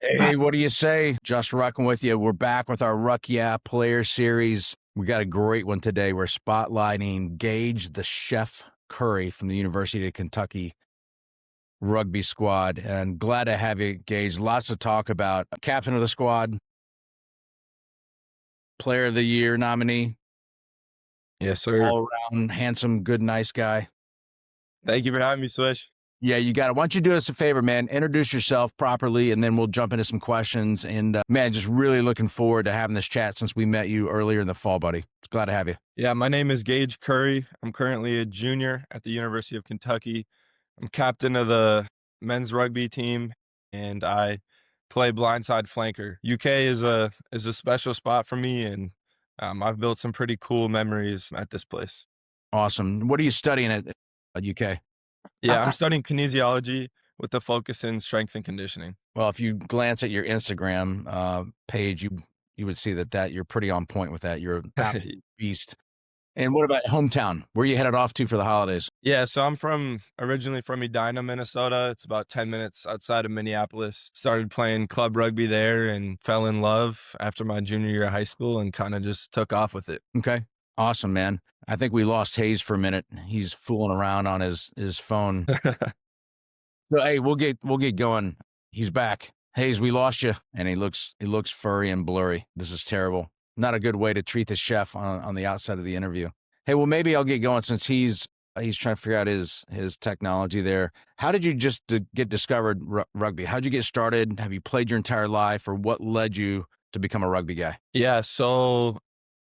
Hey, what do you say? Just rocking with you. We're back with our RUCK player series. We got a great one today. We're spotlighting Gage the Chef Curry from the University of Kentucky rugby squad. And glad to have you, Gage. Lots to talk about. Captain of the squad, player of the year nominee, Yes, sir. all around handsome, good, nice guy. Thank you for having me, Swish. Yeah, you got it. Why don't you do us a favor, man? Introduce yourself properly, and then we'll jump into some questions. And, man, just really looking forward to having this chat since we met you earlier in the fall, buddy. It's glad to have you. Yeah, my name is Gage Curry. I'm currently a junior at the University of Kentucky. I'm captain of the men's rugby team, and I play blindside flanker. UK is a special spot for me, and I've built some pretty cool memories at this place. Awesome. What are you studying at UK? Yeah, I'm studying kinesiology with the focus in strength and conditioning. Well, if you glance at your Instagram page, you would see that you're pretty on point with that. You're an absolute beast. And what about hometown? Where you headed off to for the holidays? Yeah, so I'm originally from Edina, Minnesota. It's about 10 minutes outside of Minneapolis. Started playing club rugby there and fell in love after my junior year of high school and kind of just took off with it. Okay. Awesome, man. I think we lost Hayes for a minute. He's fooling around on his phone. So, hey, we'll get going. He's back. Hayes, we lost you. And he looks furry and blurry. This is terrible. Not a good way to treat the chef on the outside of the interview. Hey, well, maybe I'll get going since he's trying to figure out his technology there. How did you just get discovered rugby? How'd you get started? Have you played your entire life, or what led you to become a rugby guy? Yeah, so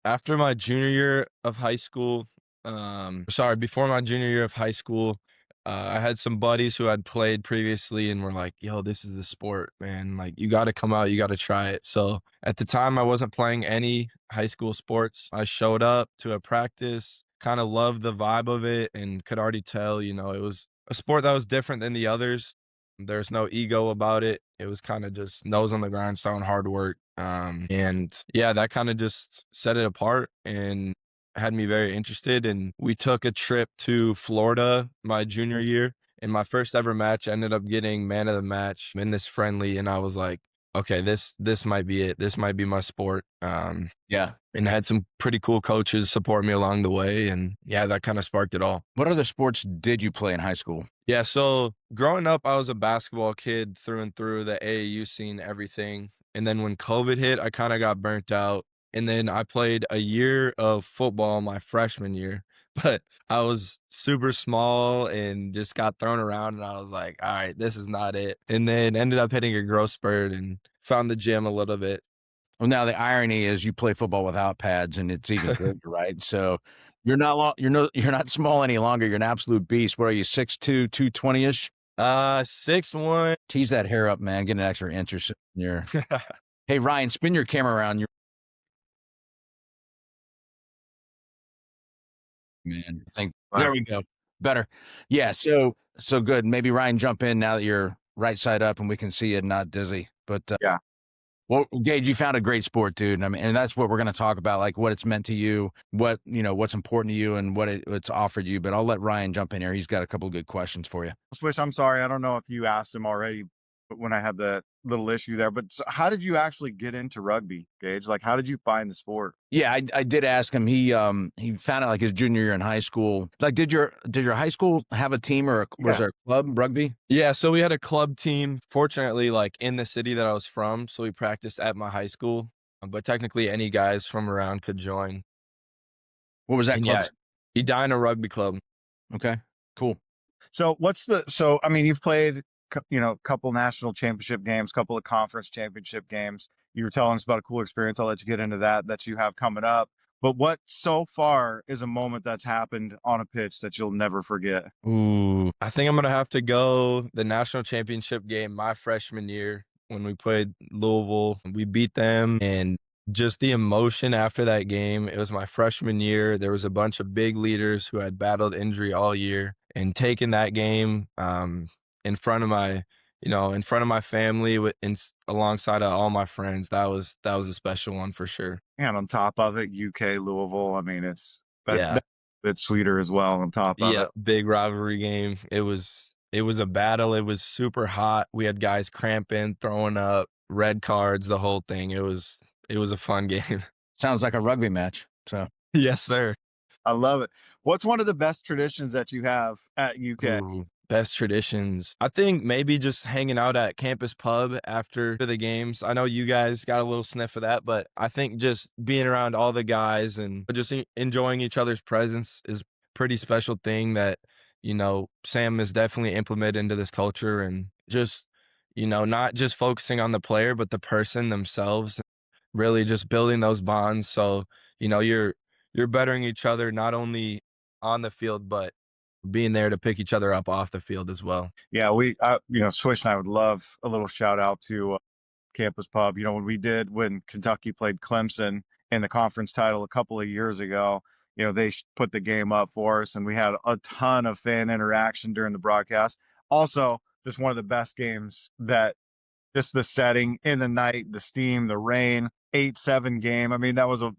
after my junior year of high school, before my junior year of high school, I had some buddies who had played previously and were like, yo, this is the sport, man. Like, you got to come out, you got to try it. So at the time, I wasn't playing any high school sports. I showed up to a practice, kind of loved the vibe of it, and could already tell, it was a sport that was different than the others. There's no ego about it. It was kind of just nose on the grindstone, hard work. And yeah, that kind of just set it apart and had me very interested. And we took a trip to Florida my junior year. In my first ever match, I ended up getting man of the match in this friendly. And I was like, okay, this might be it. This might be my sport. Yeah. And had some pretty cool coaches support me along the way. And yeah, that kind of sparked it all. What other sports did you play in high school? Yeah, so growing up, I was a basketball kid through and through, the AAU scene, everything. And then when COVID hit, I kind of got burnt out. And then I played a year of football my freshman year, but I was super small and just got thrown around. And I was like, all right, this is not it. And then ended up hitting a growth spurt and found the gym a little bit. Well, now the irony is you play football without pads, and it's even good, right? So you're not small any longer. You're an absolute beast. What are you, 6'2", 220-ish? 6'1". Tease that hair up, man. Get an extra inch or so in your. Hey, Ryan, spin your camera around. Man, there we go. Better. Yeah, so good. Maybe Ryan, jump in now that you're right side up and we can see you not dizzy. But yeah. Well, Gage, you found a great sport, dude. I mean, and that's what we're going to talk about, like what it's meant to you, what's important to you, and what it's offered you. But I'll let Ryan jump in here. He's got a couple of good questions for you. Swish, I'm sorry. I don't know if you asked him already when I had the little issue there, but how did you actually get into rugby, Gage? Like, how did you find the sport? Yeah, I did ask him. He found out like his junior year in high school. Like, did your high school have a team or was there a club rugby? Yeah, so we had a club team, fortunately, like in the city that I was from. So we practiced at my high school, but technically any guys from around could join. What was that club? Yeah, Edina Rugby Club. Okay, cool. So I mean, you've played, a couple national championship games, couple of conference championship games. You were telling us about a cool experience. I'll let you get into that you have coming up. But what so far is a moment that's happened on a pitch that you'll never forget? Ooh, I think I'm going to have to go the national championship game my freshman year when we played Louisville. We beat them, and just the emotion after that game. It was my freshman year. There was a bunch of big leaders who had battled injury all year, and taking that game in front of my family alongside of all my friends, that was a special one for sure. And on top of it, UK, Louisville, I mean, it's a bit sweeter as well on top of it. Big rivalry game. It was a battle. It was super hot. We had guys cramping, throwing up. red cards, the whole thing. It was a fun game. Sounds like a rugby match. So Yes, sir. I love it. What's one of the best traditions that you have at UK? Ooh, best traditions. I think maybe just hanging out at campus pub after the games. I know you guys got a little sniff of that, but I think just being around all the guys and just enjoying each other's presence is pretty special thing that, Sam has definitely implemented into this culture and just, not just focusing on the player, but the person themselves, really just building those bonds. So, you're bettering each other not only on the field, but being there to pick each other up off the field as well. Yeah, Swish and I would love a little shout out to Campus Pub. When Kentucky played Clemson in the conference title a couple of years ago, they put the game up for us and we had a ton of fan interaction during the broadcast. Also, just one of the best games that just the setting in the night, the steam, the rain, 8-7 game. I mean, it was a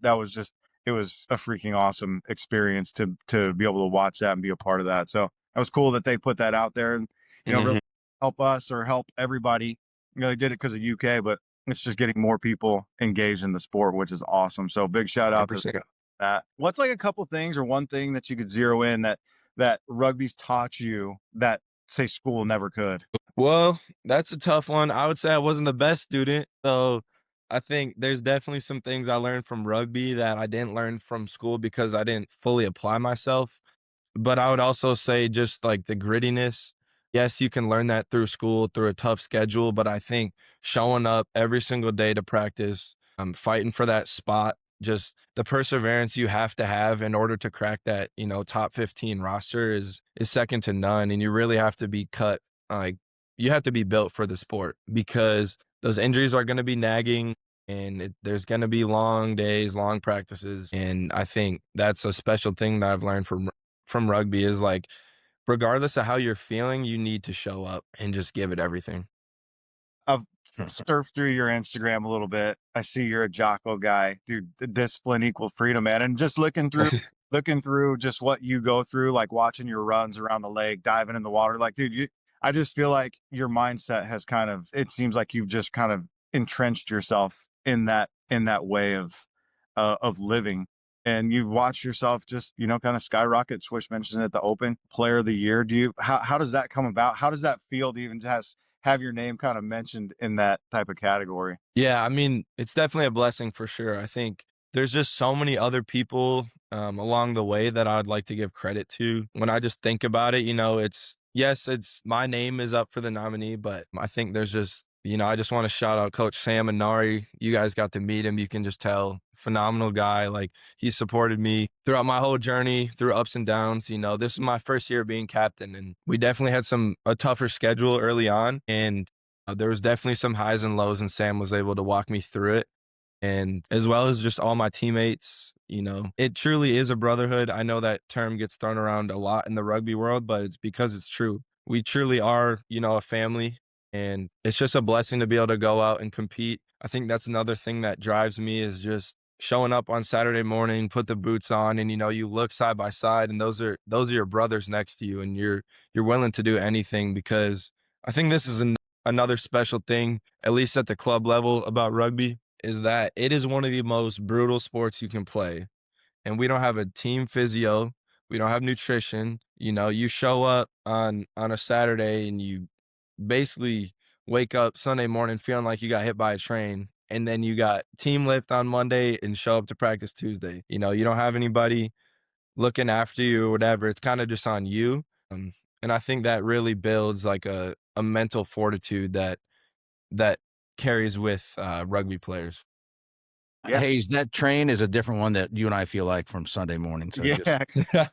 freaking awesome experience to be able to watch that and be a part of that. So that was cool that they put that out there and, really help us or help everybody. They did it because of UK, but it's just getting more people engaged in the sport, which is awesome. So big shout out to 100%. that. What's like a couple things or one thing that you could zero in that rugby's taught you that say school never could? Well, that's a tough one. I would say I wasn't the best student, so I think there's definitely some things I learned from rugby that I didn't learn from school because I didn't fully apply myself. But I would also say just like the grittiness. Yes, you can learn that through school, through a tough schedule, but I think showing up every single day to practice, fighting for that spot, just the perseverance you have to have in order to crack that, top 15 roster is second to none. And you really have to be like you have to be built for the sport because those injuries are going to be nagging and there's going to be long days, long practices. And I think that's a special thing that I've learned from rugby is like, regardless of how you're feeling, you need to show up and just give it everything. I've surfed through your Instagram a little bit. I see you're a Jocko guy, dude. The discipline equal freedom, man. And just looking through just what you go through, like watching your runs around the lake, diving in the water. Like, dude, I just feel like your mindset has it seems like you've just kind of entrenched yourself in that way of living. And you've watched yourself just, kind of skyrocket. Swish mentioned at the Open Player of the Year. How does that come about? How does that feel to even just have your name kind of mentioned in that type of category? Yeah, I mean, it's definitely a blessing for sure. I think there's just so many other people along the way that I'd like to give credit to. When I just think about it, it's my name is up for the nominee, but I think there's just, I just want to shout out Coach Sam and Nari. You guys got to meet him. You can just tell, phenomenal guy. Like he supported me throughout my whole journey, through ups and downs. This is my first year being captain, and we definitely had a tougher schedule early on, and there was definitely some highs and lows, and Sam was able to walk me through it. And as well as just all my teammates, it truly is a brotherhood. I know that term gets thrown around a lot in the rugby world, but it's because it's true. We truly are, a family, and it's just a blessing to be able to go out and compete. I think that's another thing that drives me is just showing up on Saturday morning, put the boots on, and you look side by side, and those are your brothers next to you, and you're willing to do anything because I think this is another special thing, at least at the club level about rugby, is that it is one of the most brutal sports you can play. And we don't have a team physio. We don't have nutrition. You show up on a Saturday and you basically wake up Sunday morning feeling like you got hit by a train. And then you got team lift on Monday and show up to practice Tuesday. You don't have anybody looking after you or whatever. It's kind of just on you. And I think that really builds like a mental fortitude that carries with rugby players. Yeah. Hayes, that train is a different one that you and I feel like from Sunday morning. So just Yeah.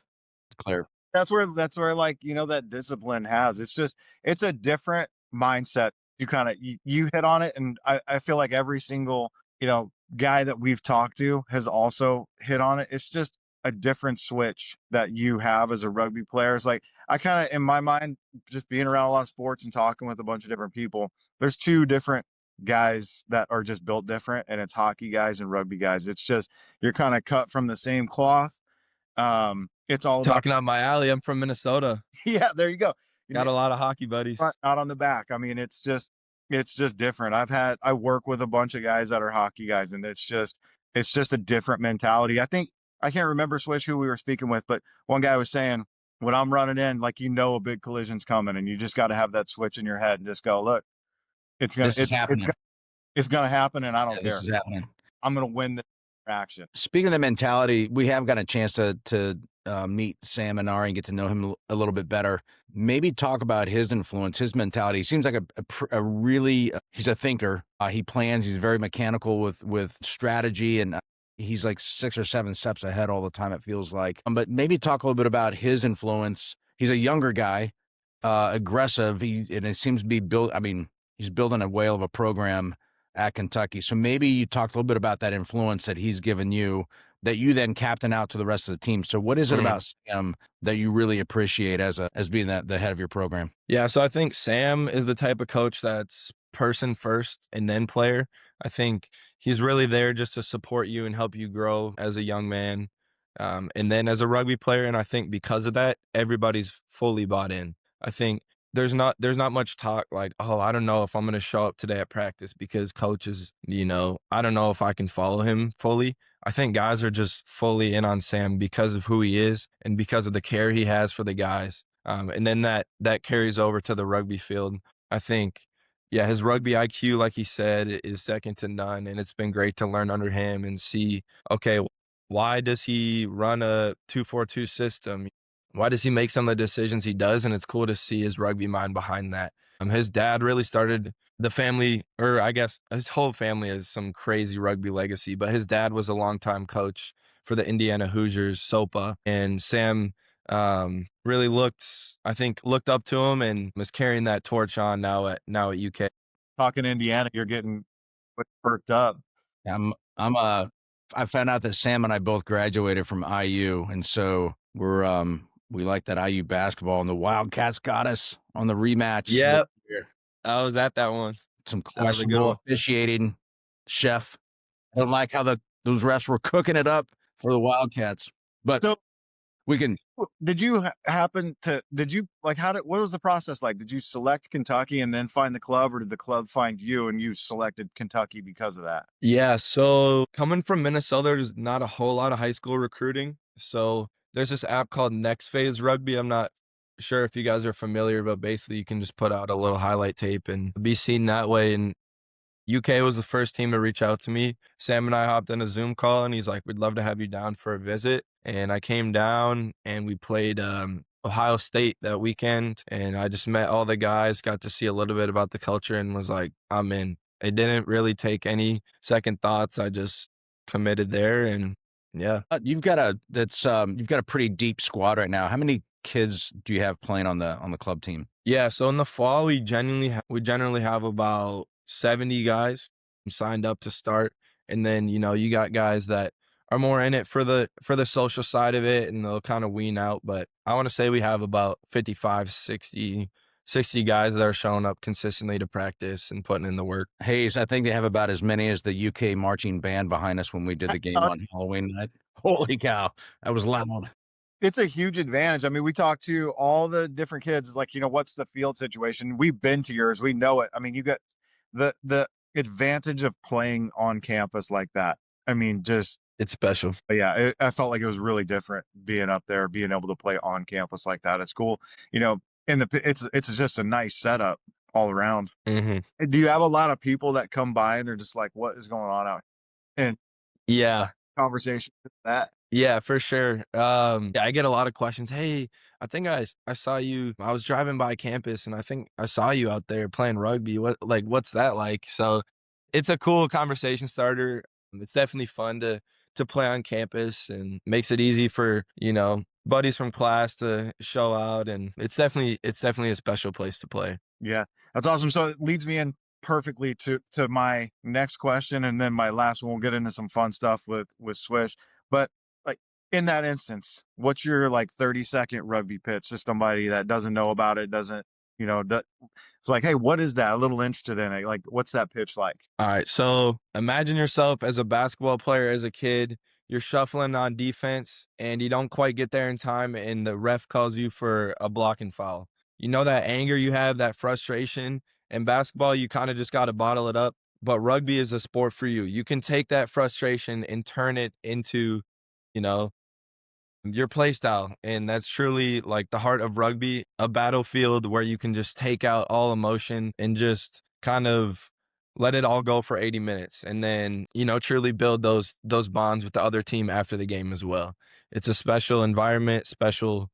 clear. That's where like, that discipline it's a different mindset. You hit on it. And I feel like every single, guy that we've talked to has also hit on it. It's just a different switch that you have as a rugby player. It's like, I kind of, in my mind, just being around a lot of sports and talking with a bunch of different people, there's two different guys that are just built different, and it's hockey guys and rugby guys. It's just, you're kind of cut from the same cloth. It's all about Talking on my alley. I'm from Minnesota. yeah, there you go. Got a lot of hockey buddies. Front, not on the back. I mean, it's just It's just different. I work with a bunch of guys that are hockey guys, and it's just a different mentality. I think I can't remember Swish who we were speaking with, but one guy was saying when I'm running in, like a big collision's coming, and you just got to have that switch in your head and just go, look, This is happening. it's gonna happen, and I don't Yeah, this care. is happening. I'm gonna win this action. Speaking of the mentality, we have got a chance to meet Sam and Ari and get to know him a little bit better. Maybe talk about his influence, his mentality. He seems like a really he's a thinker. He plans. He's very mechanical with strategy, and he's like 6 or 7 steps ahead all the time. It feels like. But maybe talk a little bit about his influence. He's a younger guy, aggressive. And it seems to be built. I mean, he's building a whale of a program at Kentucky. So maybe you talked a little bit about that influence that he's given you that you then captain out to the rest of the team. So what is it about Sam that you really appreciate as being the head of your program? Yeah, so I think Sam is the type of coach that's person first and then player. I think he's really there just to support you and help you grow as a young man, and then as a rugby player. And I think because of that, everybody's fully bought in. I think there's not much talk like, oh, I don't know if I'm going to show up today at practice because coaches, I don't know if I can follow him fully. I think guys are just fully in on Sam because of who he is and because of the care he has for the guys. And then that carries over to the rugby field. I think, yeah, his rugby IQ, like he said, is second to none, and it's been great to learn under him and see, okay, why does he run a 2-4-2 system? Why does he make some of the decisions he does? And it's cool to see his rugby mind behind that. His dad really started the family, or I guess his whole family has some crazy rugby legacy, but his dad was a longtime coach for the Indiana Hoosiers, SOPA, and Sam really looked up to him and was carrying that torch on now at UK. Talking Indiana, you're getting perked up. I found out that Sam and I both graduated from IU, and so we like that IU basketball, and the Wildcats got us on the rematch. Yep. I was at that one. Some That was a good questionable one. officiating, chef. I don't like how those refs were cooking it up for the Wildcats, but So we can. did you happen to what was the process like? Did you select Kentucky and then find the club, or did the club find you and you selected Kentucky because of that? Yeah, so coming from Minnesota, there's not a whole lot of high school recruiting. So there's this app called Next Phase Rugby. I'm not sure if you guys are familiar, but basically you can just put out a little highlight tape and be seen that way. And UK was the first team to reach out to me. Sam and I hopped in a Zoom call, and he's like, "We'd love to have you down for a visit." And I came down, and we played Ohio State that weekend, and I just met all the guys, got to see a little bit about the culture, and was like, "I'm in." It didn't really take any second thoughts. I just committed there, and yeah. You've got a pretty deep squad right now. How many kids do you have playing on the club team? Yeah, so in the fall, we generally have about 70 guys signed up to start, and then, you got guys that are more in it for the social side of it, and they'll kind of wean out, but I wanna say we have about 55, 60 guys that are showing up consistently to practice and putting in the work. Hayes, I think they have about as many as the UK marching band behind us when we did the game on Halloween night. Holy cow, that was loud. It's a huge advantage. I mean, we talked to all the different kids, like, what's the field situation? We've been to yours, we know it. I mean, you got the advantage of playing on campus like that. I mean, just It's special. yeah, I felt like it was really different being up there, being able to play on campus like that. It's cool, and it's just a nice setup all around. Mhm. Do you have a lot of people that come by and they're just like, "What is going on out here?" And Yeah. conversation with that. Yeah, for sure. Yeah, I get a lot of questions. Hey, I think I saw you. I was driving by campus, and I think I saw you out there playing rugby. What's that like? So it's a cool conversation starter. It's definitely fun to play on campus, and makes it easy for, buddies from class to show out, and it's definitely a special place to play. Yeah, that's awesome. So it leads me in perfectly to my next question, and then my last one. We'll get into some fun stuff with Swish. But like in that instance, what's your 30-second rugby pitch to somebody that doesn't know about it, doesn't that it's like, hey, what is that? A little interested in it. Like, what's that pitch like? All right, so imagine yourself as a basketball player as a kid. You're shuffling on defense, and you don't quite get there in time, and the ref calls you for a blocking foul. You know that anger you have, that frustration, In basketball, you kind of just got to bottle it up. But rugby is a sport for you. You can take that frustration and turn it into, you know, your play style. And that's truly like the heart of rugby, a battlefield where you can just take out all emotion and just kind of let it all go for 80 minutes and then, truly build those bonds with the other team after the game as well. It's a special environment, special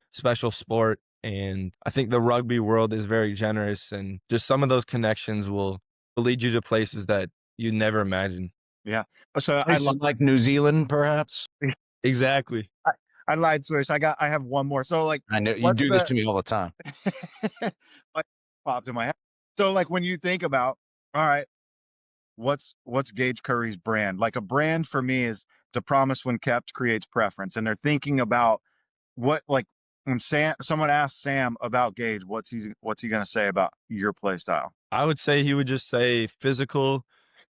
sport. And I think the rugby world is very generous and just some of those connections will lead you to places that you never imagined. Yeah. So I Places like New Zealand, perhaps? Exactly. I lied, Swish. I have one more. So like, I know you what's do this the to me all the time. like popped in my head. So like when you think about, all right, what's Gage Curry's brand? Like a brand for me is it's a promise when kept creates preference. And they're thinking about what like when someone asks Sam about Gage, what's he gonna say about your play style? I would say he would just say physical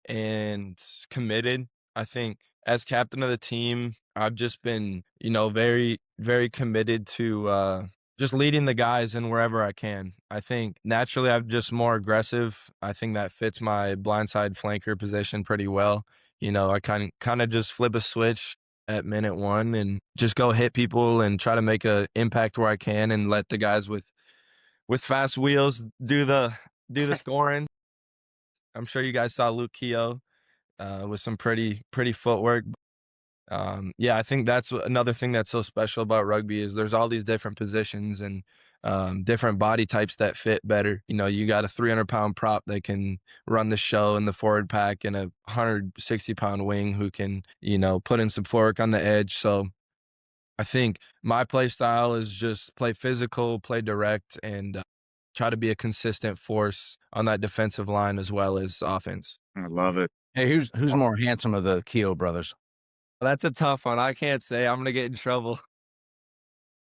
and committed. I think as captain of the team, I've just been, very, very committed to just leading the guys in wherever I can. I think naturally I'm just more aggressive. I think that fits my blindside flanker position pretty well. I kind of just flip a switch at minute one and just go hit people and try to make a impact where I can and let the guys with fast wheels do the scoring. I'm sure you guys saw Luke Keogh with some pretty footwork. Yeah, I think that's another thing that's so special about rugby is there's all these different positions and different body types that fit better. You got a 300-pound prop that can run the show in the forward pack and a 160-pound wing who can, put in some footwork on the edge. So I think my play style is just play physical, play direct, and try to be a consistent force on that defensive line as well as offense. I love it. Hey, who's more handsome of the Keogh brothers? That's a tough one. I can't say. I'm gonna get in trouble.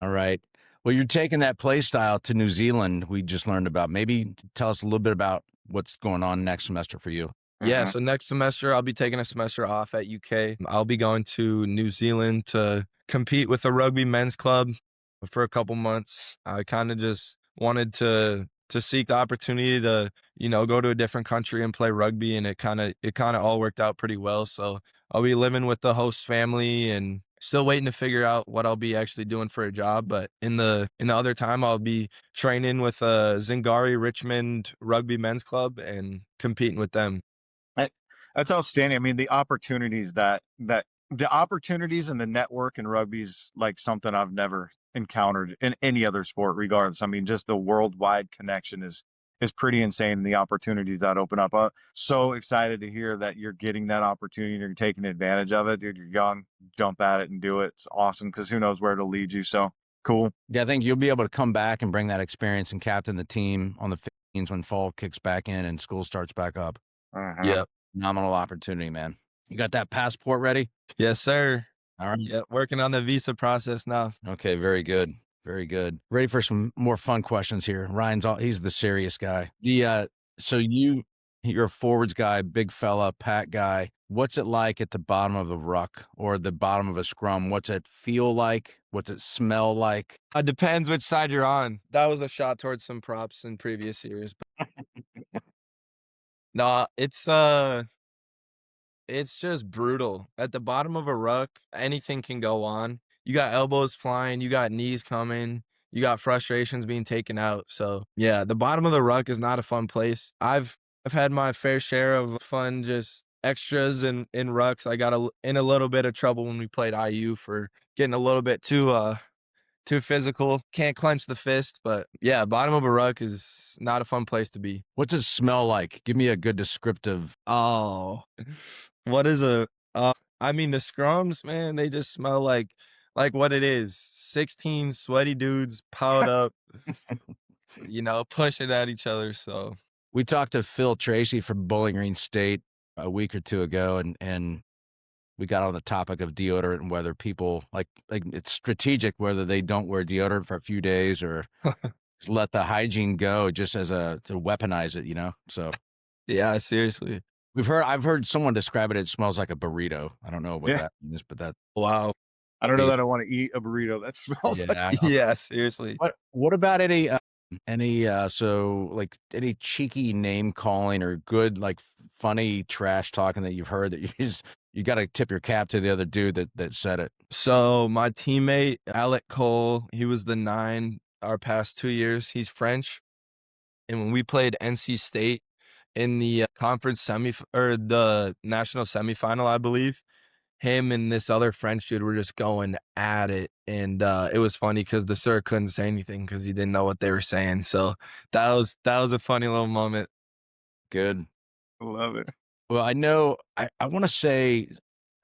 All right. Well, you're taking that play style to New Zealand. We just learned about. Maybe tell us a little bit about what's going on next semester for you. Yeah, so next semester I'll be taking a semester off at UK. I'll be going to New Zealand to compete with the rugby men's club for a couple months. I kind of just wanted to seek the opportunity to, go to a different country and play rugby and it kind of all worked out pretty well. So I'll be living with the host family and still waiting to figure out what I'll be actually doing for a job. But in the other time, I'll be training with Zingari Richmond Rugby Men's Club and competing with them. I, that's outstanding. I mean, the opportunities and the network in rugby is like something I've never encountered in any other sport, regardless. I mean, just the worldwide connection is pretty insane. The opportunities that open up. So excited to hear that you're getting that opportunity and you're taking advantage of it, dude. You're young, jump at it and do it. It's awesome because who knows where it'll lead you. So cool. Yeah, I think you'll be able to come back and bring that experience and captain the team on the 15s when fall kicks back in and school starts back up. Yep. Phenomenal opportunity, man. You got that passport ready? Yes, sir. All right. Yep. Working on the visa process now. Okay, very good. Very good. Ready for some more fun questions here. He's the serious guy. So you're a forwards guy, big fella, Pat guy. What's it like at the bottom of a ruck or the bottom of a scrum? What's it feel like? What's it smell like? It depends which side you're on. That was a shot towards some props in previous years. But no, it's just brutal. At the bottom of a ruck, anything can go on. You got elbows flying, you got knees coming, you got frustrations being taken out. So yeah, the bottom of the ruck is not a fun place. I've had my fair share of fun just extras in rucks. I got in a little bit of trouble when we played IU for getting a little bit too physical. Can't clench the fist, but yeah, bottom of a ruck is not a fun place to be. What's it smell like? Give me a good descriptive. Oh, what is I mean, the scrums, man, they just smell like what it is. 16 sweaty dudes piled up, pushing at each other. So We talked to Phil Tracy from Bowling Green State a week or two ago, and we got on the topic of deodorant and whether people like it's strategic whether they don't wear deodorant for a few days or just let the hygiene go just as to weaponize it. So yeah, seriously. I've heard someone describe it. It smells like a burrito. I don't know what that means, but that. Wow. I don't know that I want to eat a burrito that smells like. Yeah. Yeah, seriously. What about any Any so like any cheeky name calling or good like funny trash talking that you've heard that you got to tip your cap to the other dude that said it. So my teammate, Alec Cole, he was the 9 our past 2 years. He's French. And when we played NC State in the conference or the national semifinal, I believe, him and this other French dude were just going at it. And it was funny because the sir couldn't say anything because he didn't know what they were saying. So that was a funny little moment. Good. Love it. Well, I know I want to say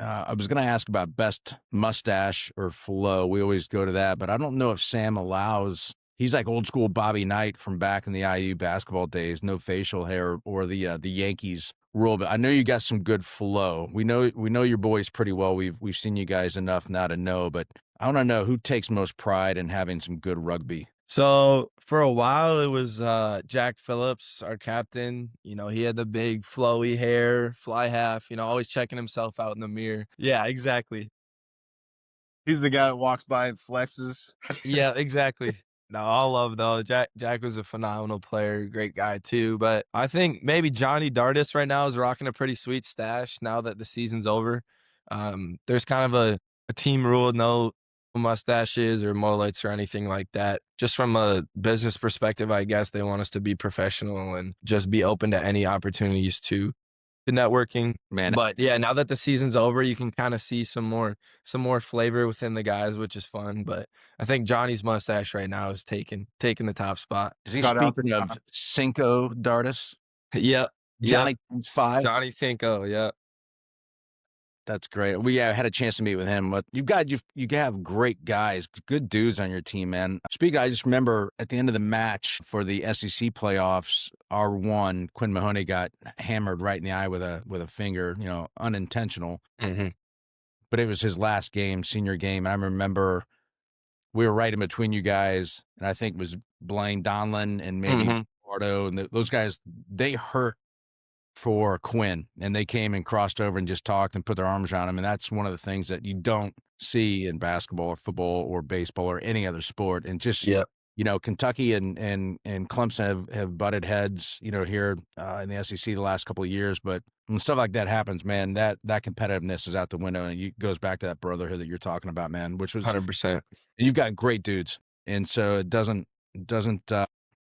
I was going to ask about best mustache or flow. We always go to that, but I don't know if Sam allows. He's like old school Bobby Knight from back in the IU basketball days, no facial hair or the Yankees rule. But I know you got some good flow. We know your boys pretty well. We've seen you guys enough now to know. But I want to know who takes most pride in having some good rugby. So for a while, it was Jack Phillips, our captain. You know, he had the big flowy hair, fly half, always checking himself out in the mirror. Yeah, exactly. He's the guy that walks by and flexes. Yeah, exactly. No, all love though. Jack was a phenomenal player, great guy too. But I think maybe Johnny Dardis right now is rocking a pretty sweet stash now that the season's over. There's kind of a team rule, no mustaches or mullets or anything like that. Just from a business perspective, I guess they want us to be professional and just be open to any opportunities to the networking. Man, But yeah, now that the season's over, you can kind of see some more flavor within the guys, which is fun. But I think Johnny's mustache right now is taking the top spot. is he Shout out to speaking of Cinco Dardis? Yep. Johnny turns 5. Johnny Cinco, yeah. That's great. We had a chance to meet with him. But you have great guys, good dudes on your team, man. Speaking, I just remember at the end of the match for the SEC playoffs, R1 Quinn Mahoney got hammered right in the eye with a finger, unintentional. Mm-hmm. But it was his last game, senior game. And I remember we were right in between you guys, and I think it was Blaine Donlin and maybe Eduardo, and those guys. They hurt for Quinn, and they came and crossed over and just talked and put their arms around him. And that's one of the things that you don't see in basketball or football or baseball or any other sport. And just, Kentucky and Clemson have butted heads, here in the SEC the last couple of years. But when stuff like that happens, man, that competitiveness is out the window, and it goes back to that brotherhood that you're talking about, man, which was 100%. You've got great dudes. And so it doesn't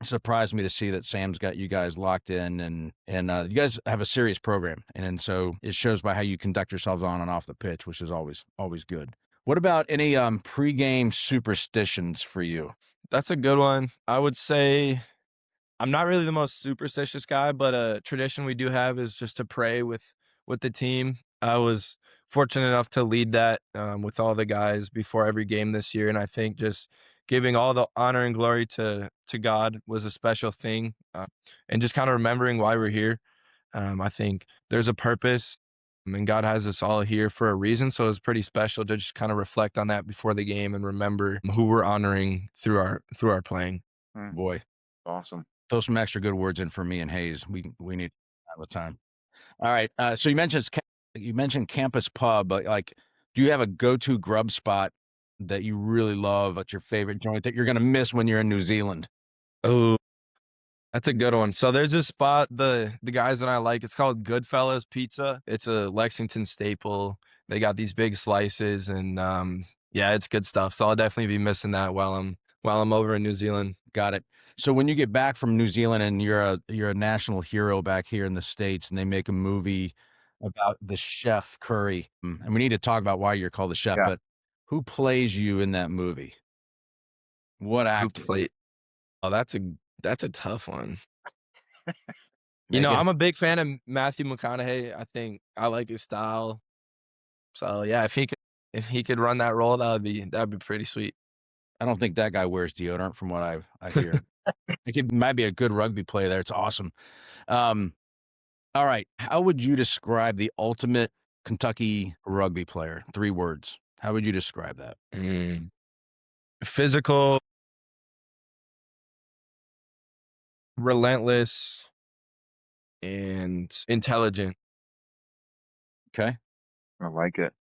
surprised me to see that Sam's got you guys locked in, and you guys have a serious program, and so it shows by how you conduct yourselves on and off the pitch, which is always good. What about any pregame superstitions for you? That's a good one. I would say I'm not really the most superstitious guy, but a tradition we do have is just to pray with the team. I was fortunate enough to lead that with all the guys before every game this year, and I think just giving all the honor and glory to God was a special thing, and just kind of remembering why we're here. I think there's a purpose, and God has us all here for a reason. So it's pretty special to just kind of reflect on that before the game and remember who we're honoring through our playing. Boy, Awesome. Throw some extra good words in for me and Hayes. We need all the time. All right. So you mentioned campus pub, but like, do you have a go-to grub spot that you really love? What's your favorite joint that you're gonna miss when you're in New Zealand? Oh, that's a good one. So there's this spot, the guys that I like, it's called Goodfellas Pizza. It's a Lexington staple. They got these big slices, and yeah, it's good stuff. So I'll definitely be missing that while I'm over in New Zealand. Got it. So when you get back from New Zealand and you're a national hero back here in the States, and they make a movie about the chef Curry, and we need to talk about why you're called the chef, but who plays you in that movie? What actor? Oh, that's a tough one. I'm a big fan of Matthew McConaughey. I think I like his style. So yeah, if he could run that role, that'd be pretty sweet. I don't think that guy wears deodorant from what I hear. He might be a good rugby player there. It's awesome. All right. How would you describe the ultimate Kentucky rugby player? 3 words. How would you describe that? Physical, relentless, and intelligent. Okay. I like it.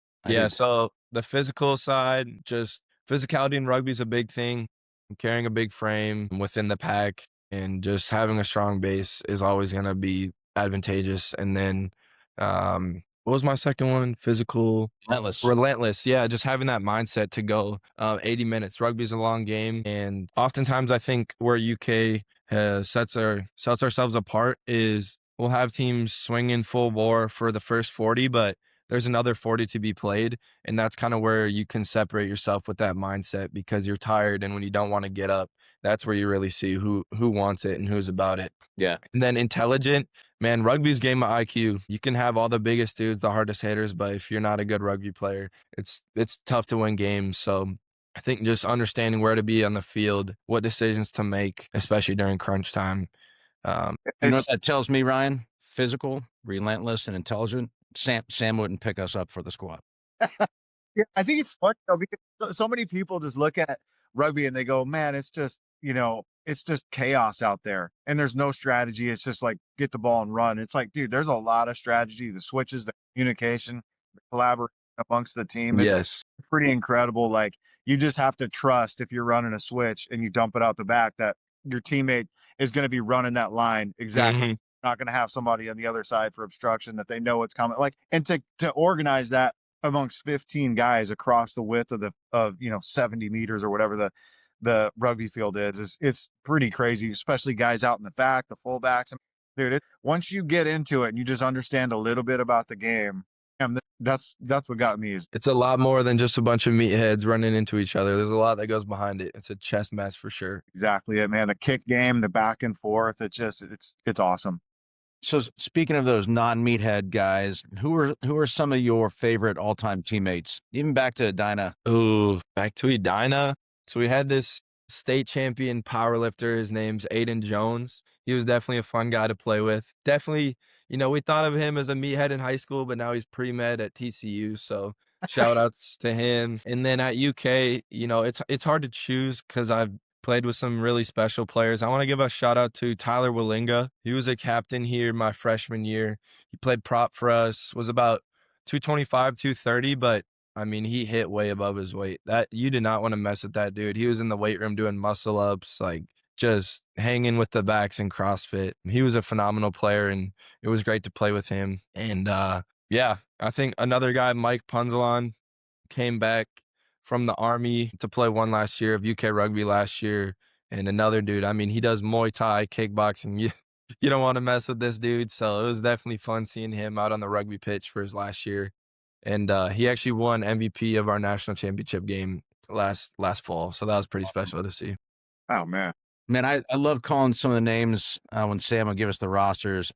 So the physical side, just physicality in rugby is a big thing. carrying a big frame within the pack and just having a strong base is always going to be advantageous. And then, what was my second one? Physical. Relentless. Relentless, yeah, just having that mindset to go 80 minutes. Rugby's a long game, and oftentimes I think where UK sets ourselves apart is we'll have teams swinging full bore for the first 40, but there's another 40 to be played, and that's kind of where you can separate yourself with that mindset because you're tired, and when you don't want to get up, that's where you really see who wants it and who's about it. Yeah. And then intelligent, man, rugby's game of IQ. You can have all the biggest dudes, the hardest hitters, but if you're not a good rugby player, it's tough to win games. So I think just understanding where to be on the field, what decisions to make, especially during crunch time. You know what that tells me, Ryan? Physical, relentless, and intelligent. Sam wouldn't pick us up for the squad. Yeah, I think it's funny though because so many people just look at rugby and they go, "Man, it's just it's just chaos out there, and there's no strategy. It's just like get the ball and run." It's like, dude, there's a lot of strategy. The switches, the communication, the collaboration amongst the team. It's Yes. pretty incredible. Like you just have to trust if you're running a switch and you dump it out the back that your teammate is going to be running that line exactly. Mhm. Not going to have somebody on the other side for obstruction that they know what's coming. Like, and to organize that amongst 15 guys across the width of 70 meters or whatever the rugby field is it's pretty crazy, especially guys out in the back, the fullbacks. Dude, once you get into it and you just understand a little bit about the game, that's what got me is It's a lot more than just a bunch of meatheads running into each other. There's a lot that goes behind it. It's a chess match for sure. exactly it, man. The kick game, the back and forth, it's awesome. So speaking of those non-meathead guys, who are some of your favorite all-time teammates? Even back to Dinah. Ooh, back to Edina. So we had this state champion powerlifter. His name's Aiden Jones. He was definitely a fun guy to play with. Definitely, we thought of him as a meathead in high school, but now he's pre-med at TCU. So shout outs to him. And then at UK, it's hard to choose because I've played with some really special players. I want to give a shout out to Tyler Willinga. He was a captain here my freshman year. He played prop for us, was about 225, 230, but I mean, he hit way above his weight. That you did not want to mess with that dude. He was in the weight room doing muscle ups, like just hanging with the backs in CrossFit. He was a phenomenal player, and it was great to play with him. And yeah, I think another guy, Mike Punzelon, came back from the Army to play one last year of UK rugby last year. And another dude, I mean, he does Muay Thai, kickboxing. You don't want to mess with this dude. So it was definitely fun seeing him out on the rugby pitch for his last year. And he actually won MVP of our national championship game last fall. So that was pretty special to see. Oh man. Man, I love calling some of the names when Sam will give us the rosters.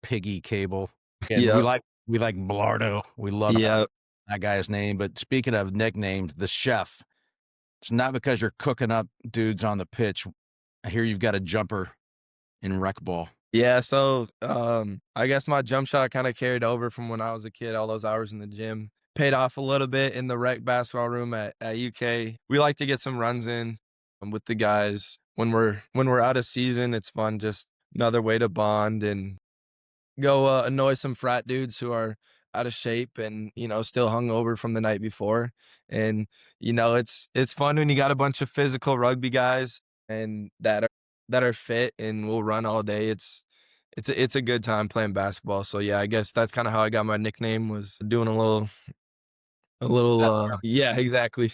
Piggy Cable. And Yeah. we like Blardo. We love Yeah. that guy's name. But speaking of nicknames, the chef. It's not because you're cooking up dudes on the pitch. I hear you've got a jumper in rec ball. Yeah, so I guess my jump shot kind of carried over from when I was a kid, all those hours in the gym. Paid off a little bit in the rec basketball room at UK. We like to get some runs in with the guys. When we're out of season, it's fun, just another way to bond and go annoy some frat dudes who are out of shape and still hungover from the night before. And it's fun when you got a bunch of physical rugby guys and that are fit and will run all day. It's a good time playing basketball. So yeah, I guess that's kind of how I got my nickname, was doing yeah, exactly.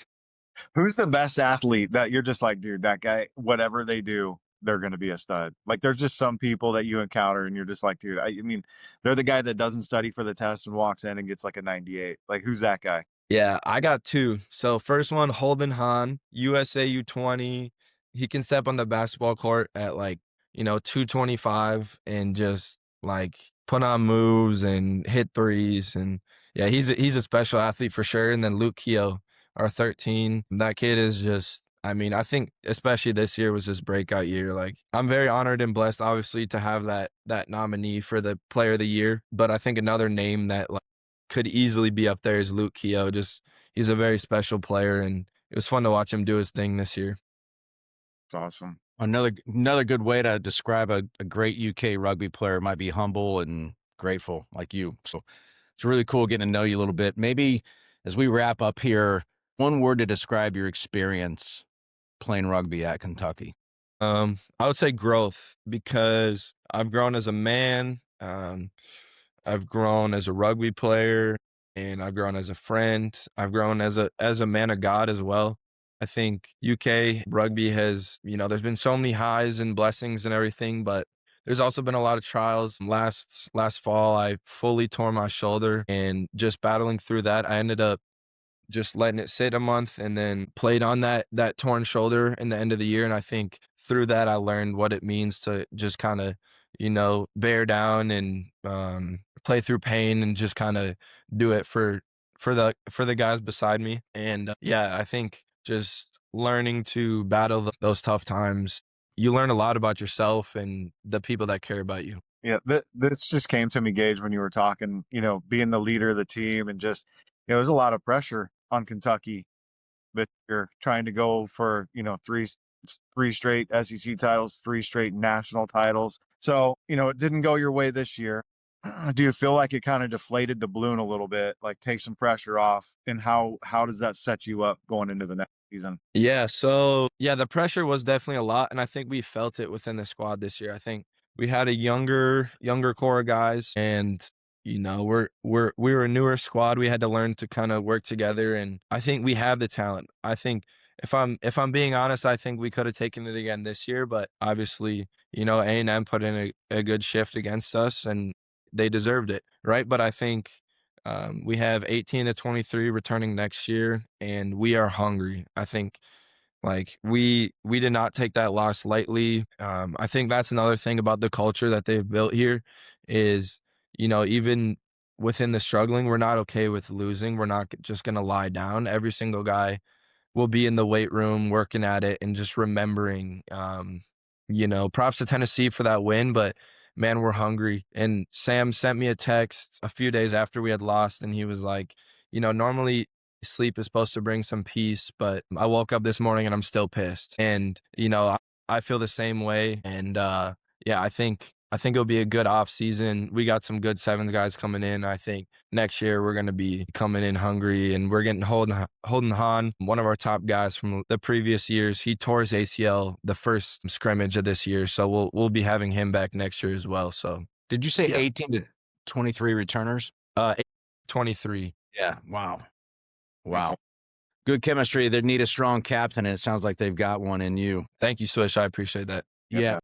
Who's the best athlete that you're just like, dude, that guy, whatever they do, they're going to be a stud? Like, there's just some people that you encounter and you're just like, dude, I mean, they're the guy that doesn't study for the test and walks in and gets like a 98. Like, who's that guy? Yeah, I got two. So first one, Holden Hahn, USA U20. He can step on the basketball court at 225 and just like put on moves and hit threes. And yeah, he's a special athlete for sure. And then Luke Keogh, our 13. That kid is just, I mean, I think especially this year was his breakout year. Like, I'm very honored and blessed, obviously, to have that nominee for the Player of the Year. But I think another name that could easily be up there is Luke Keogh. Just, he's a very special player, and it was fun to watch him do his thing this year. It's awesome. Another good way to describe a great UK rugby player might be humble and grateful, like you. So it's really cool getting to know you a little bit. Maybe as we wrap up here, one word to describe your experience playing rugby at Kentucky? I would say growth because I've grown as a man. I've grown as a rugby player, and I've grown as a friend. I've grown as a man of God as well. I think UK rugby has, there's been so many highs and blessings and everything, but there's also been a lot of trials. Last fall, I fully tore my shoulder, and just battling through that, I ended up just letting it sit a month and then played on that torn shoulder in the end of the year. And I think through that I learned what it means to just kind of, bear down and play through pain and just kind of do it for the guys beside me. And yeah, I think just learning to battle those tough times, you learn a lot about yourself and the people that care about you. Yeah, this just came to me, Gage, when you were talking, being the leader of the team and just, there's a lot of pressure on Kentucky that you're trying to go for, three straight SEC titles, three straight national titles. So, it didn't go your way this year. Do you feel like it kind of deflated the balloon a little bit, like take some pressure off? And how does that set you up going into the next season? Yeah, so yeah, the pressure was definitely a lot, and I think we felt it within the squad this year. I think we had a younger core of guys, and we were a newer squad. We had to learn to kind of work together, and I think we have the talent. I think if I'm being honest, I think we could have taken it again this year, but obviously, A&M put in a good shift against us, and they deserved it, right? But I think we have 18 to 23 returning next year, and we are hungry. I think like we did not take that loss lightly. I think that's another thing about the culture that they've built here is, even within the struggling, we're not okay with losing. We're not just going to lie down. Every single guy will be in the weight room working at it and just remembering. Props to Tennessee for that win, but man, we're hungry. And Sam sent me a text a few days after we had lost, and he was like, normally sleep is supposed to bring some peace, but I woke up this morning and I'm still pissed. And, I feel the same way. And yeah, I think it'll be a good off season. We got some good sevens guys coming in. I think next year we're going to be coming in hungry, and we're getting Holden Hahn, one of our top guys from the previous years. He tore his ACL the first scrimmage of this year, so we'll be having him back next year as well. So Did you say yeah. 18 to 23 returners? 23. Yeah. Wow. Good chemistry. They need a strong captain, and it sounds like they've got one in you. Thank you, Swish. I appreciate that. Yeah.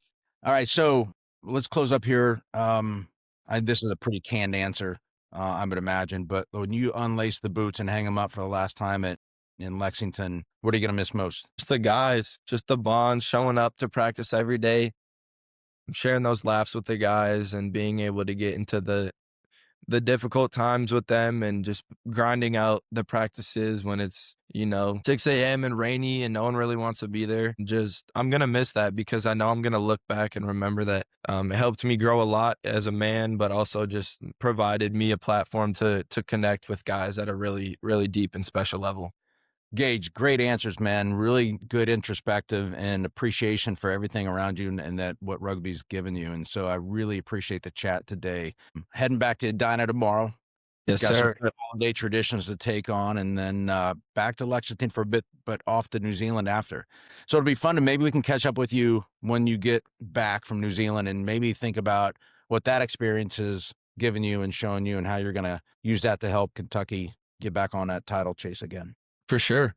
All right. So let's close up here. This is a pretty canned answer, I would imagine. But when you unlace the boots and hang them up for the last time in Lexington, what are you going to miss most? Just the guys, just the bond, showing up to practice every day, sharing those laughs with the guys, and being able to get into the difficult times with them, and just grinding out the practices when it's 6 a.m. and rainy and no one really wants to be there. I'm gonna miss that because I know I'm gonna look back and remember that it helped me grow a lot as a man, but also just provided me a platform to connect with guys at a really, really deep and special level. Gage, great answers, man. Really good introspective and appreciation for everything around you and that what rugby's given you. And so I really appreciate the chat today. Heading back to Edina tomorrow. Yes, Got sir. some holiday traditions to take on, and then back to Lexington for a bit, but off to New Zealand after. So it'll be fun, and maybe we can catch up with you when you get back from New Zealand and maybe think about what that experience has given you and shown you and how you're going to use that to help Kentucky get back on that title chase again. For sure.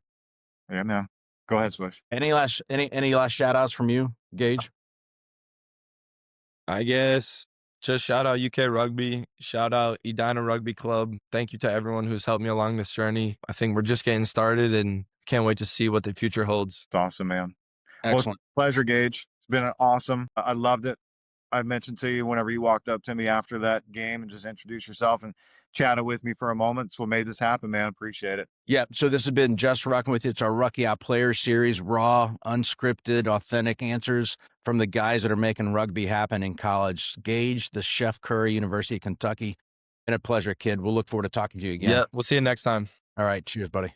Yeah, man. Go ahead, Swish. Any last shout outs from you, Gage? I guess just shout out UK Rugby, shout out Edina Rugby Club. Thank you to everyone who's helped me along this journey. I think we're just getting started and can't wait to see what the future holds. It's awesome, man. Excellent. Well, pleasure, Gage. It's been awesome. I loved it. I mentioned to you whenever you walked up to me after that game and just introduced yourself and chatted with me for a moment. It's what made this happen, man. Appreciate it. Yeah. So this has been Just Rocking With You. It's our Rucky Out Players series, raw, unscripted, authentic answers from the guys that are making rugby happen in college. Gage, the Chef Curry, University of Kentucky. Been a pleasure, kid. We'll look forward to talking to you again. Yeah, we'll see you next time. All right. Cheers, buddy.